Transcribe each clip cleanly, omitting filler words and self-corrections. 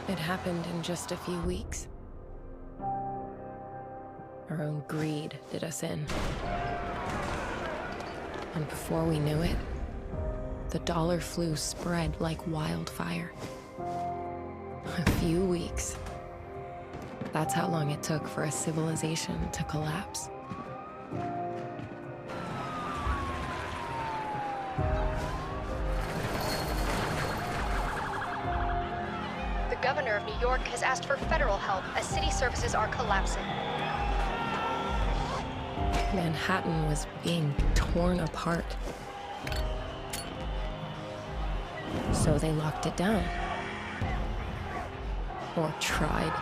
It happened in just a few weeks. Our own greed did us in. And before we knew it, the dollar flu spread like wildfire. A few weeks. That's how long it took for a civilization to collapse. The governor of New York has asked for federal help as city services are collapsing. Manhattan was being torn apart. So they locked it down. Or tried.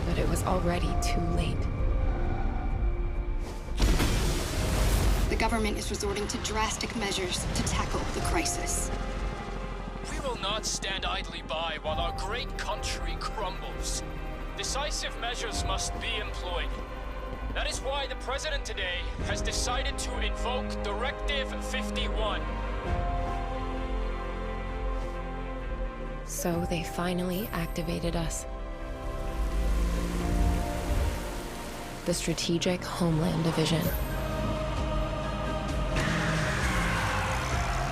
But it was already too late. The government is resorting to drastic measures to tackle the crisis. We will not stand idly by while our great country crumbles. Decisive measures must be employed. That is why the President today has decided to invoke Directive 51. So they finally activated us. The Strategic Homeland Division.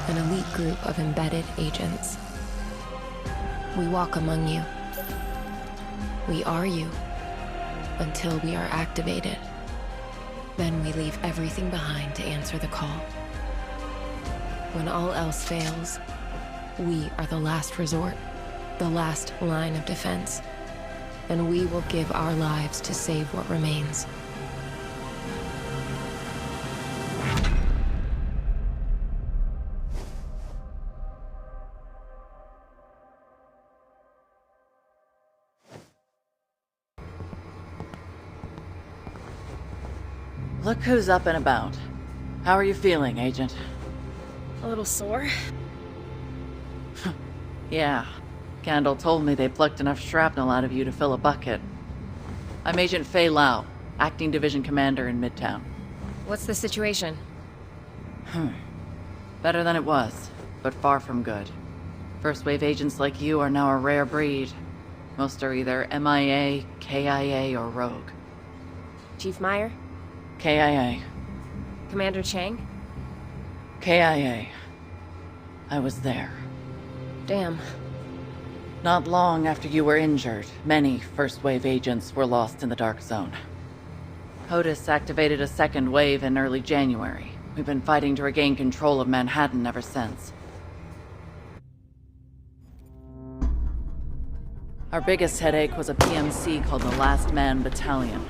An elite group of embedded agents. We walk among you. We are you. Until we are activated. Then we leave everything behind to answer the call. When all else fails, we are the last resort, the last line of defense. And we will give our lives to save what remains. Look who's up and about. How are you feeling, Agent? A little sore? Yeah. Candle told me they plucked enough shrapnel out of you to fill a bucket. I'm Agent Fei Lau, Acting Division Commander in Midtown. What's the situation? Better than it was, but far from good. First wave agents like you are now a rare breed. Most are either MIA, KIA, or Rogue. Chief Meyer? KIA. Commander Chang? KIA. I was there. Damn. Not long after you were injured, many first-wave agents were lost in the Dark Zone. POTUS activated a second wave in early January. We've been fighting to regain control of Manhattan ever since. Our biggest headache was a PMC called the Last Man Battalion.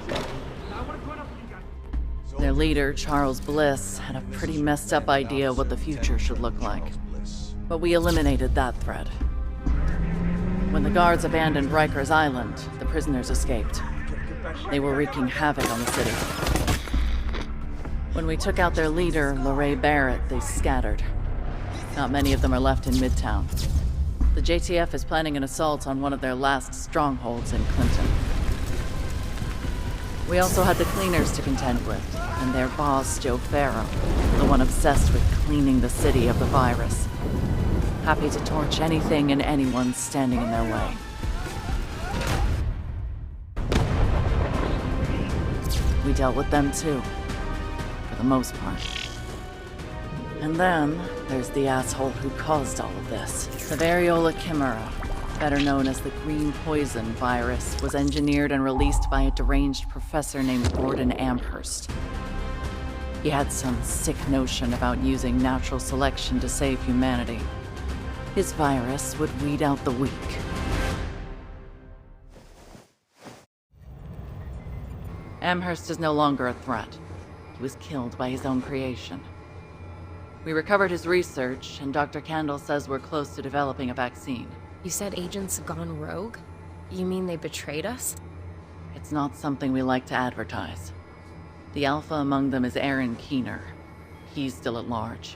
Their leader, Charles Bliss, had a pretty messed up idea what the future should look like. But we eliminated that threat. When the guards abandoned Rikers Island, the prisoners escaped. They were wreaking havoc on the city. When we took out their leader, Lorraine Barrett, they scattered. Not many of them are left in Midtown. The JTF is planning an assault on one of their last strongholds in Clinton. We also had the cleaners to contend with, and their boss, Joe Farrow, the one obsessed with cleaning the city of the virus. Happy to torch anything and anyone standing in their way. We dealt with them too, for the most part. And then, there's the asshole who caused all of this. The variola chimera, better known as the green poison virus, was engineered and released by a deranged professor named Gordon Amherst. He had some sick notion about using natural selection to save humanity. His virus would weed out the weak. Amherst is no longer a threat. He was killed by his own creation. We recovered his research, and Dr. Candle says we're close to developing a vaccine. You said agents gone rogue? You mean they betrayed us? It's not something we like to advertise. The alpha among them is Aaron Keener. He's still at large.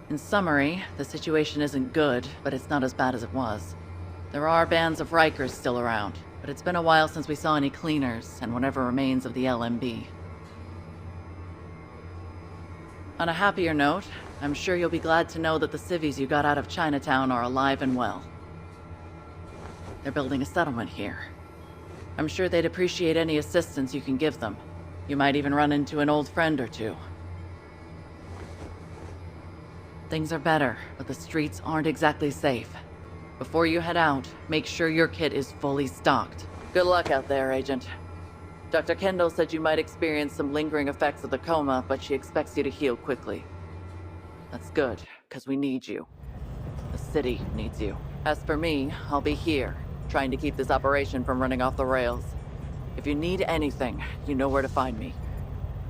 In summary, the situation isn't good, but it's not as bad as it was. There are bands of Rikers still around, but it's been a while since we saw any cleaners and whatever remains of the LMB. On a happier note, I'm sure you'll be glad to know that the civvies you got out of Chinatown are alive and well. They're building a settlement here. I'm sure they'd appreciate any assistance you can give them. You might even run into an old friend or two. Things are better, but the streets aren't exactly safe. Before you head out, make sure your kit is fully stocked. Good luck out there, Agent. Dr. Kendall said you might experience some lingering effects of the coma, but she expects you to heal quickly. That's good, because we need you. The city needs you. As for me, I'll be here, trying to keep this operation from running off the rails. If you need anything, you know where to find me.